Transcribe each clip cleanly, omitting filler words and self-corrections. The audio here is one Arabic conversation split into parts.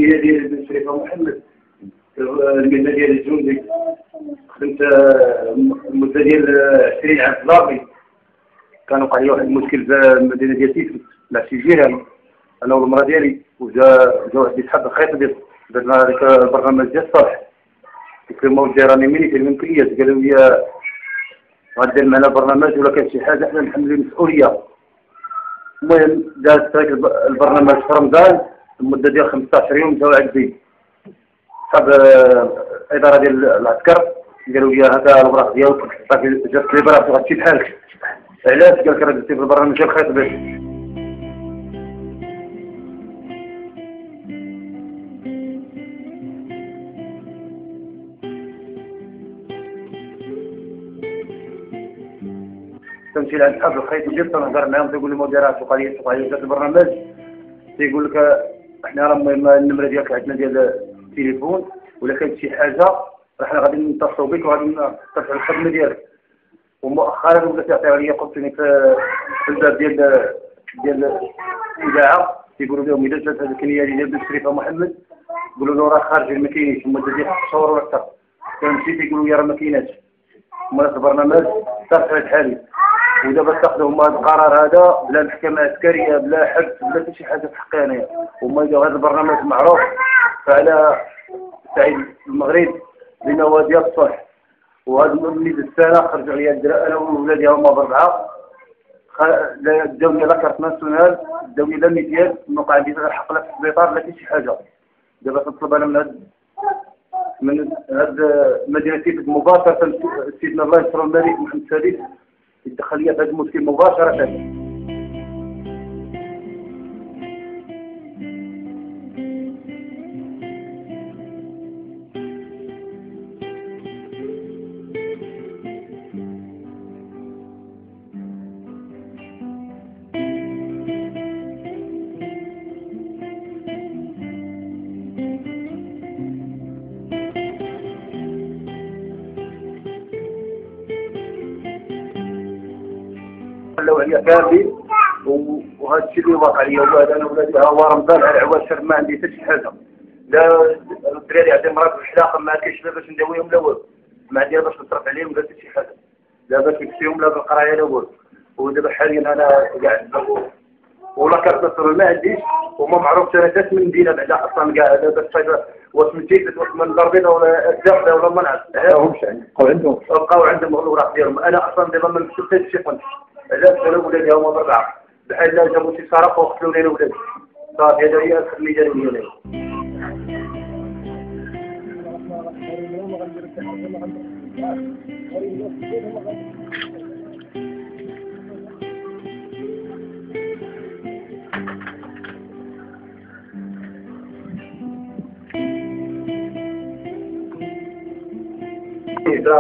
المهنه ديال بن شريفه محمد، المهنه ديال الجندي، خدمت المده ديال 20 عام في داربي. كان وقع لي واحد المشكل في المدينه ديال تيفلس مع شي جيران، انا والمراه ديالي، وجا واحد يتحدى الخيط ديال درنا هذاك البرنامج ديال الصالح. قلت لهم ودي راني ميني كاين الامكانيات، قالوا لي غدير معنا برنامج ولا كان شي حاجه حنا نحملوا المسؤوليه. المهم دازت هذاك البرنامج في رمضان المده ديال 15 يوم جاو عندي صاحب الاداره ديال العسكر، قالوا لي هذا الوراق ديالك جات لي براسو غتمشي بحالك. علاش؟ قال لك راه درتي في البرنامج ديال الخيط باش تمشي لعند صحاب الخيط ديال تنهضر معاهم، تيقول لي مديرات وقع لي هذا البرنامج، تيقول لك احنا راه النمره ديالك عندنا ديال التليفون، ولا كانت شي حاجه راه حنا غادي نتصلوا بك وغادي نرفعوا الخدمه ديالك. ومؤخرا ولا تعطيو عليا قلتوني في الباب ديال الاذاعه، تيقولوا لهم اذا جات هذه الكنيه ديال بن شريفه محمد قولوا له راه خارج ما كاينينش المده ديال 6 شهور ولا اكثر. كنمشي تيقولوا لي راه ما كايناش هما البرنامج صافي في هذا الحالي. ودابا تاخذوا هما هذا القرار هذا بلا محكمه عسكريه بلا حبس بلا حتى شي حاجه في حقي انايا. هما داو هذا البرنامج معروف فعلى سعيد المغرب لنوادي الصلح، وهذا من السنه خرجوا عليا انا وولادي هما باربعه، داو لي لاكارت ناسيونال، داو لي لا ميديال، ما بقى عندي الحق لا في السبيطار لا حتى شي حاجه. دابا كنطلب انا من هاد مدينه تيفلس مباشره سيدنا الله يسر الملك محمد السادس يدخل لي في هذا المشكل مباشره. خلوا عليا كامل وهذا الشيء اللي واقع لي هو انا ولادي ها هو رمضان على عواشر ما عندي حتى شي حاجه. لا الدراري عندهم مرض في الحلاقه ما كاينش لا باش نداويهم لا والو، ما عندي لا باش نصرف عليهم لا حتى شي حاجه، لا باش نكسيهم لا بالقرايه لا والو. ودابا حاليا انا قاعد ولا كنتصل ما عنديش وما معروفش انا حتى من مدينه بعدا اصلا كاع دابا واش من تيفلس واش من الدربيضه ولا الداخله ولا ما نعرف. بقاو عندهم الاوراق ديالهم. انا اصلا دابا ما نمشيش حتى شي قنت. علاش؟ قالوا ولادي هما بربعه بحال لا جابوا شي سرقه وقتلوا لي ولادي. صافي هذا هي الخدمه ديالي.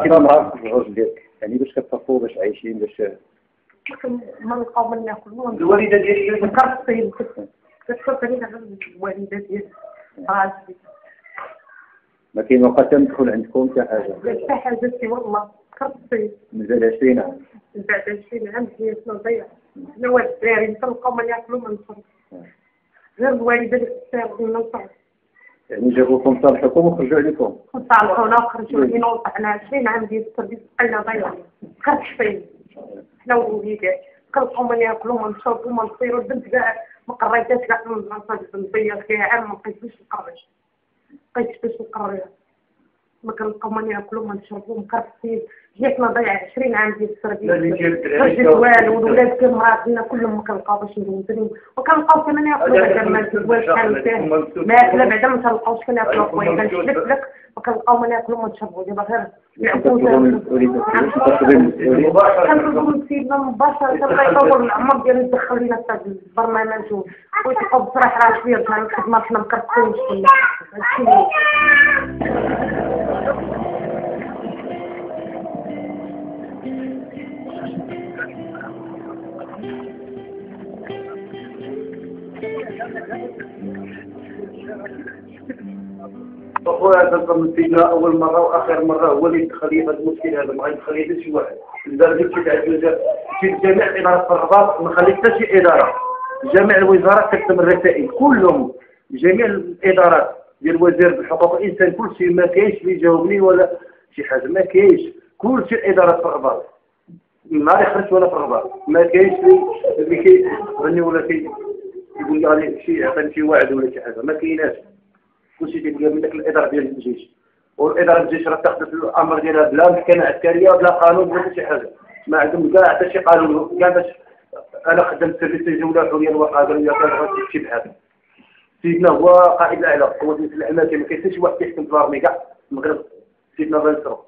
كيف معرفش العرس ديالك يعني باش كتصفوا باش عايشين باش ما نلقاو من ناكل. الوالده ديالي ذكرت السيد كتصفى لي على الوالده ديالي راجلي ما كاين وقت ندخل عندكم حتى حاجه. حتى حاجه سي والله ذكرت السيد من بعد 20 عام. من بعد 20 عام حياتنا ضيعه. حنا والد الدراري نلقاو ما ناكلوا ما نشربوا. غير الوالده اللي كتساعد لنا وصافي. يعني جابوكم صالحكم وخرجوا عليكم. صالحونا وخرجوا علينا وطحنا 20 عام ديال التربيه بقينا ضيعين. ذكرت السيد حنا ووليدات كنلقاو ما ناكلوا ما نشربوا ما نصيروا. البنت كاع ما قريتهاش كاع من البلاصه البنطيه كاع عام ما بقيتش باش نقري. بقيت باش نقريها ما كنلقاو ما ناكلوا ما نشربوا. مكرفين حياتنا ضيعه 20 عام ديال التربيه. خرجت والو والولاد كامراتنا كلهم ما كنلقاو باش ندوزو وكنلقاو كما ناكلوا بعدا ما ندوزوش حال فيه ماكله بعدا ما تلقاوش كناكلوا خويا كنشلف لك ما كنلقاو ما ناكلوا ما نشربوا. دابا غير كنطلبوا سيدنا مباشره الله يطول العمر ديالو يدخل لنا في هذا البرنامج ويتبقى بصراحه راه شويه ديال الخدمه حنا مكرفينش كلنا هادشي. اخويا تنظن سيدنا اول مره واخر مره هو اللي دخل لي هذا المشكل هذا ما غيدخل لي شي واحد. لدرجه في جميع الادارات في الرباط ما خليت حتى شي اداره. جميع الوزارات تكتب الرسائل كلهم جميع الادارات ديال وزير حقوق الانسان كلشي ما كاينش اللي يجاوبني ولا شي حاجه، ما كاينش، كلشي الادارات في الرباط. النهار خرجت وانا في الرباط ما كاينش اللي كيغني ولا يقول لي غادي شي يعطيني شي وعد ولا شي حاجه، ما كايناش. كلشي تيلقى من داك الاداره ديال الجيش، والاداره الجيش راه تاخذ الامر ديالها بلا محكمه عسكريه بلا قانون بلا حتى شي حاجه، ما عندهم كاع حتى شي قانون. كاع باش انا خدمت سيرفيس الجوله الحريه الوقايه قالوا لي كان غتمشي بحال سيدنا هو قائد الاعلى، هو ديال الاماكن، ما كاين حتى شي واحد كيحكم في الارمي كاع المغرب، سيدنا الله ينصرو.